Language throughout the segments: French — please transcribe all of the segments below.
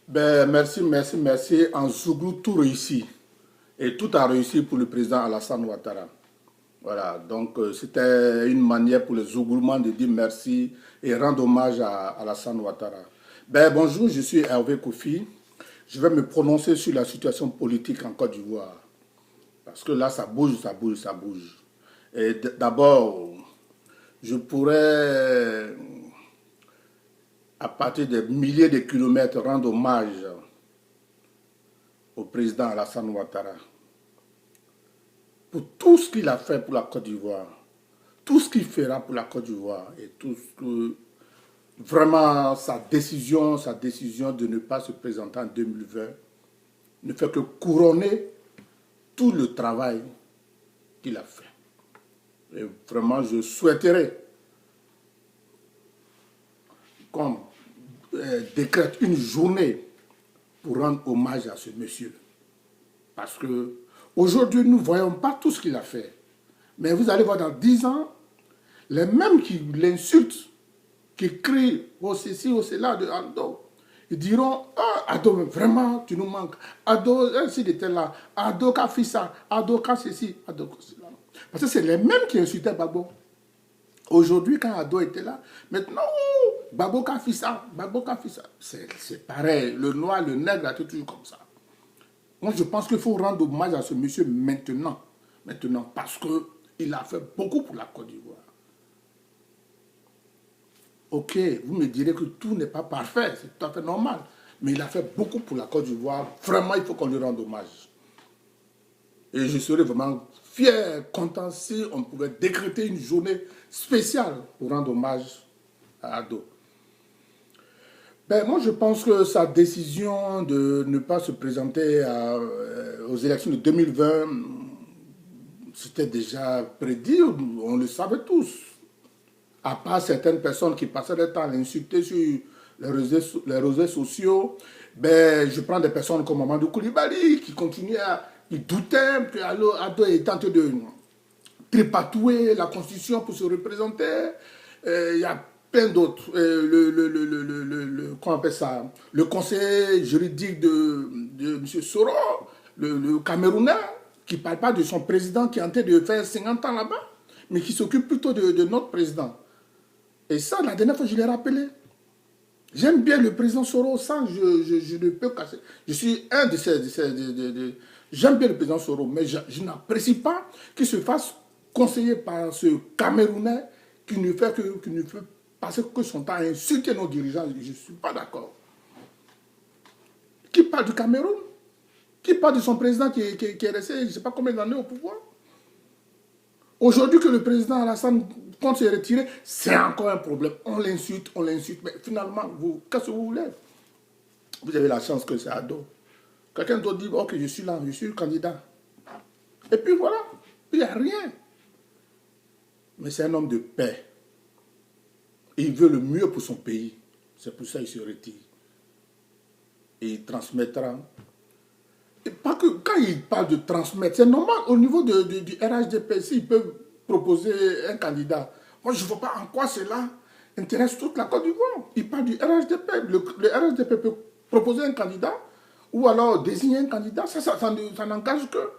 Ben, merci, merci, merci. En Zouglou, tout réussi. Et tout a réussi pour le président Alassane Ouattara. Voilà, donc c'était une manière pour les Zougoulemans de dire merci et rendre hommage à Alassane Ouattara. Ben, bonjour, je suis Hervé Kofi. Je vais me prononcer sur la situation politique en Côte d'Ivoire. Parce que là, ça bouge, ça bouge, ça bouge. Et d'abord, je pourrais, à partir de milliers de kilomètres, rendre hommage au président Alassane Ouattara pour tout ce qu'il a fait pour la Côte d'Ivoire, tout ce qu'il fera pour la Côte d'Ivoire et tout ce que, vraiment sa décision de ne pas se présenter en 2020 ne fait que couronner tout le travail qu'il a fait. Et vraiment, je souhaiterais qu'on décrète une journée pour rendre hommage à ce monsieur. Parce que aujourd'hui, nous ne voyons pas tout ce qu'il a fait. Mais vous allez voir dans 10 ans, les mêmes qui l'insultent, qui crient au ceci, au cela de Ado, ils diront, ah, Ado, vraiment, tu nous manques. Ado, s'il était là, Ado qu'a fait ça, Ado qu'a ceci, Ado qu'a cela. Parce que c'est les mêmes qui insultaient Babo. Aujourd'hui, quand Ado était là, maintenant, Babo qu'a fait ça, Babo qu'a fait ça. C'est pareil, le noir, le nègre, c'est toujours comme ça. Moi, je pense qu'il faut rendre hommage à ce monsieur maintenant. Maintenant, parce qu'il a fait beaucoup pour la Côte d'Ivoire. Ok, vous me direz que tout n'est pas parfait, c'est tout à fait normal. Mais il a fait beaucoup pour la Côte d'Ivoire. Vraiment, il faut qu'on lui rende hommage. Et je serais vraiment fier, content si on pouvait décréter une journée spéciale pour rendre hommage à Ado. Ben, moi, je pense que sa décision de ne pas se présenter aux élections de 2020, c'était déjà prédit, on le savait tous. À part certaines personnes qui passaient leur temps à l'insulter sur les réseaux sociaux, ben, je prends des personnes comme Mamadou Koulibaly qui continuaient il doutait que Ado était en train de tripatouiller la Constitution pour se représenter. Il y a plein d'autres. Comment on appelle ça? Le conseiller juridique de M. Soro, le Camerounais, qui ne parle pas de son président qui est en train de faire 50 ans là-bas, mais qui s'occupe plutôt de notre président. Et ça, la dernière fois, je l'ai rappelé. J'aime bien le président Soro, ça, je ne peux casser. Je suis un de ces... J'aime bien le président Soro, mais je n'apprécie pas qu'il se fasse conseiller par ce Camerounais qui ne fait passer que son temps à insulter nos dirigeants. Je ne suis pas d'accord. Qui parle du Cameroun? Qui parle de son président qui est resté, je ne sais pas combien d'années au pouvoir? Aujourd'hui que le président Alassane compte se retirer, c'est encore un problème. On l'insulte, mais finalement, qu'est-ce que vous voulez? Vous avez la chance que c'est Ado. Quelqu'un d'autre dit, ok, je suis là, je suis le candidat. Et puis voilà, il n'y a rien. Mais c'est un homme de paix. Et il veut le mieux pour son pays. C'est pour ça qu'il se retire. Et il transmettra. Et pas que quand il parle de transmettre, c'est normal au niveau du RHDP, s'ils peuvent proposer un candidat. Moi, je ne vois pas en quoi cela intéresse toute la Côte d'Ivoire. Il parle du RHDP. Le RHDP peut proposer un candidat ou alors désigner un candidat. Ça n'engage que.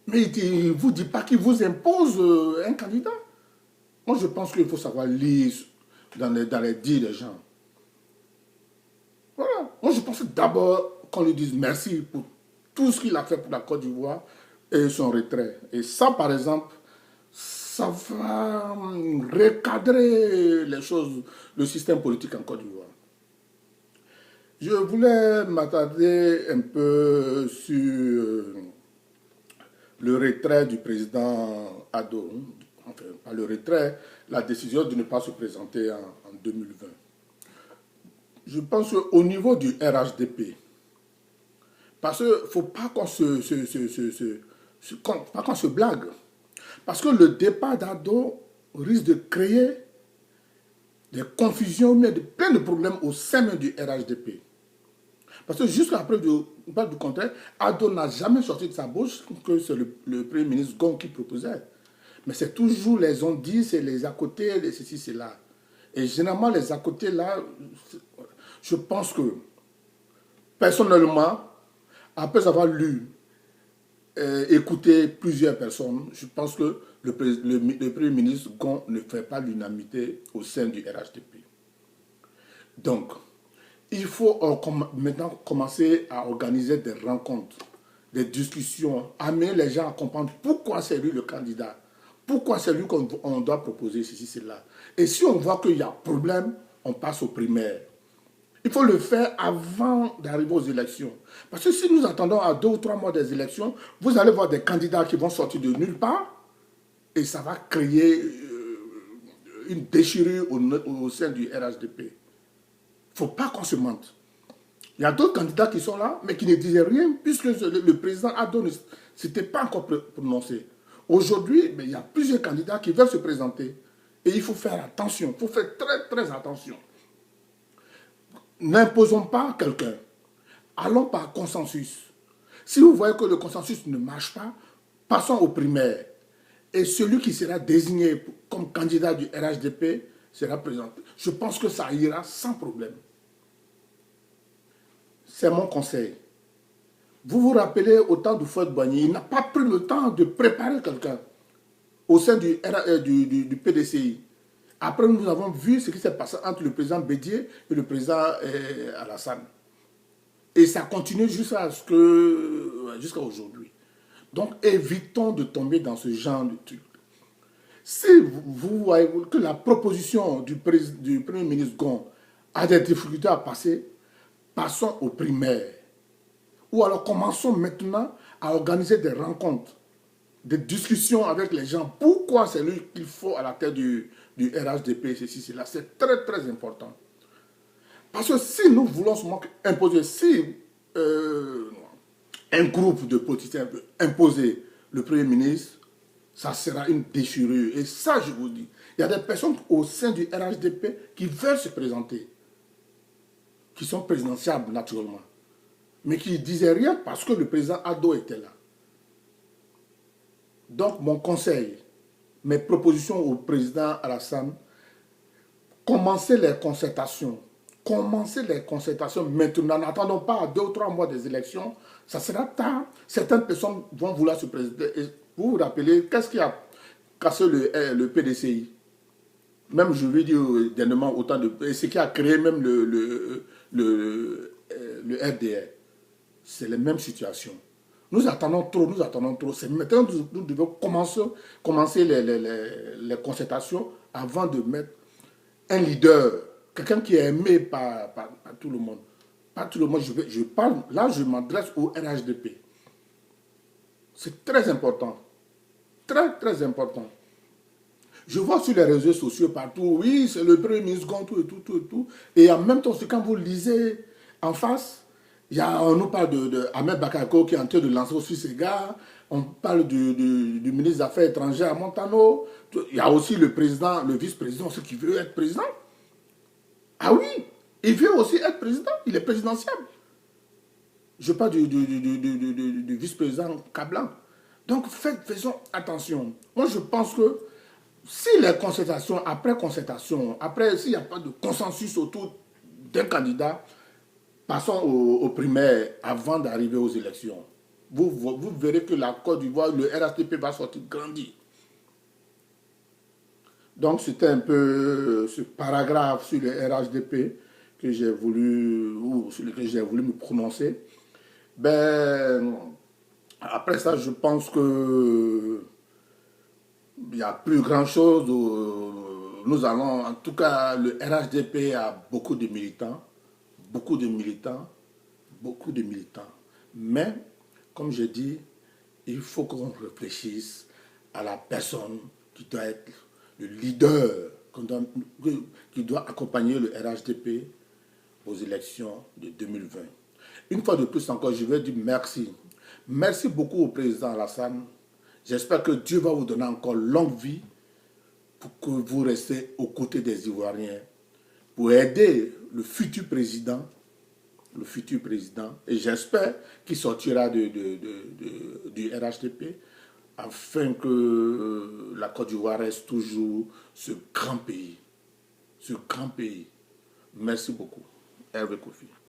Mais il ne vous dit pas qu'il vous impose un candidat. Moi, je pense qu'il faut savoir lire dans les dits des gens. Voilà. Moi, je pense d'abord qu'on lui dise merci pour tout ce qu'il a fait pour la Côte d'Ivoire et son retrait. Et ça, par exemple, ça va recadrer les choses, le système politique en Côte d'Ivoire. Je voulais m'attarder un peu sur le retrait du président Ado, enfin, pas le retrait, la décision de ne pas se présenter en 2020. Je pense qu'au niveau du RHDP, parce qu'il ne faut pas qu'on se blague. Parce que le départ d'Ado risque de créer des confusions, mais plein de problèmes au sein du RHDP. Parce que jusqu'à preuve du contraire, Ado n'a jamais sorti de sa bouche que c'est le Premier ministre Gon qui proposait. Mais c'est toujours les on-dit, c'est les à côté, les ceci, c'est là. Et généralement, les à côté là, je pense que, personnellement, après avoir lu, écouté plusieurs personnes, je pense que le Premier ministre Gon ne fait pas l'unanimité au sein du RHDP. Donc, il faut maintenant commencer à organiser des rencontres, des discussions, amener les gens à comprendre pourquoi c'est lui le candidat, pourquoi c'est lui qu'on doit proposer ceci, cela. Et si on voit qu'il y a problème, on passe aux primaires. Il faut le faire avant d'arriver aux élections. Parce que si nous attendons à 2 ou 3 mois des élections, vous allez voir des candidats qui vont sortir de nulle part et ça va créer une déchirure au sein du RHDP. Il ne faut pas qu'on se mente. Il y a d'autres candidats qui sont là, mais qui ne disaient rien, puisque le président Ado ne s'était pas encore prononcé. Aujourd'hui, il y a plusieurs candidats qui veulent se présenter. Et il faut faire attention, il faut faire très très attention. N'imposons pas quelqu'un. Allons par consensus. Si vous voyez que le consensus ne marche pas, passons aux primaires. Et celui qui sera désigné comme candidat du RHDP sera présenté. Je pense que ça ira sans problème. C'est mon conseil. Vous vous rappelez au temps du Houphouët-Boigny, il n'a pas pris le temps de préparer quelqu'un au sein du PDCI. Après, nous avons vu ce qui s'est passé entre le président Bédié et le président Alassane. Et ça continue jusqu'à aujourd'hui. Donc, évitons de tomber dans ce genre de truc. Si vous voyez que la proposition du Premier ministre Gon a des difficultés à passer, passons aux primaires. Ou alors commençons maintenant à organiser des rencontres, des discussions avec les gens. Pourquoi c'est lui qu'il faut à la tête du RHDP, ceci, cela. C'est très, très important. Parce que si nous voulons seulement imposer, si un groupe de politiciens veut imposer le Premier ministre, ça sera une déchirure. Et ça, je vous dis, il y a des personnes au sein du RHDP qui veulent se présenter, qui sont présidentiables naturellement, mais qui ne disaient rien parce que le président Ado était là. Donc, mon conseil, mes propositions au président Alassane, commencez les concertations. Commencez les concertations maintenant. N'attendons pas à 2 ou 3 mois des élections. Ça sera tard. Certaines personnes vont vouloir se présenter. Et vous vous rappelez, qu'est-ce qui a cassé le PDCI? Même je lui ai dit dernièrement autant de... Et ce qui a créé même le RDR. C'est les mêmes situations. Nous attendons trop. C'est maintenant que nous devons commencer les concertations avant de mettre un leader, quelqu'un qui est aimé par tout le monde. Pas tout le monde, je parle, là je m'adresse au RHDP. C'est très important. Très, très important. Je vois sur les réseaux sociaux partout, oui, c'est le Premier ministre Gon, tout et tout, tout et tout. Et en même temps, quand vous lisez en face, on nous parle de Ahmed Bakayoko qui est en train de lancer aussi ses gars. On parle du ministre des Affaires étrangères à Montano. Il y a aussi le président, le vice-président aussi qui veut être président. Ah oui, il veut aussi être président. Il est présidentiable. Je parle du vice-président Kablan. Donc faisons attention. Moi je pense que si les concertations, après s'il n'y a pas de consensus autour d'un candidat, passons aux primaires avant d'arriver aux élections. Vous verrez que la Côte d'Ivoire, le RHDP va sortir grandi. Donc c'était un peu ce paragraphe sur le RHDP que j'ai voulu, ou sur lequel j'ai voulu me prononcer. Ben, après ça, je pense que il n'y a plus grand chose. Nous allons, en tout cas, le RHDP a beaucoup de militants. Beaucoup de militants. Mais, comme je dis, il faut qu'on réfléchisse à la personne qui doit être le leader, qui doit accompagner le RHDP aux élections de 2020. Une fois de plus encore, je vais dire merci. Merci beaucoup au président Alassane. J'espère que Dieu va vous donner encore longue vie pour que vous restez aux côtés des Ivoiriens, pour aider le futur président, et j'espère qu'il sortira du RHDP afin que la Côte d'Ivoire reste toujours ce grand pays. Ce grand pays. Merci beaucoup. Hervé Kofi.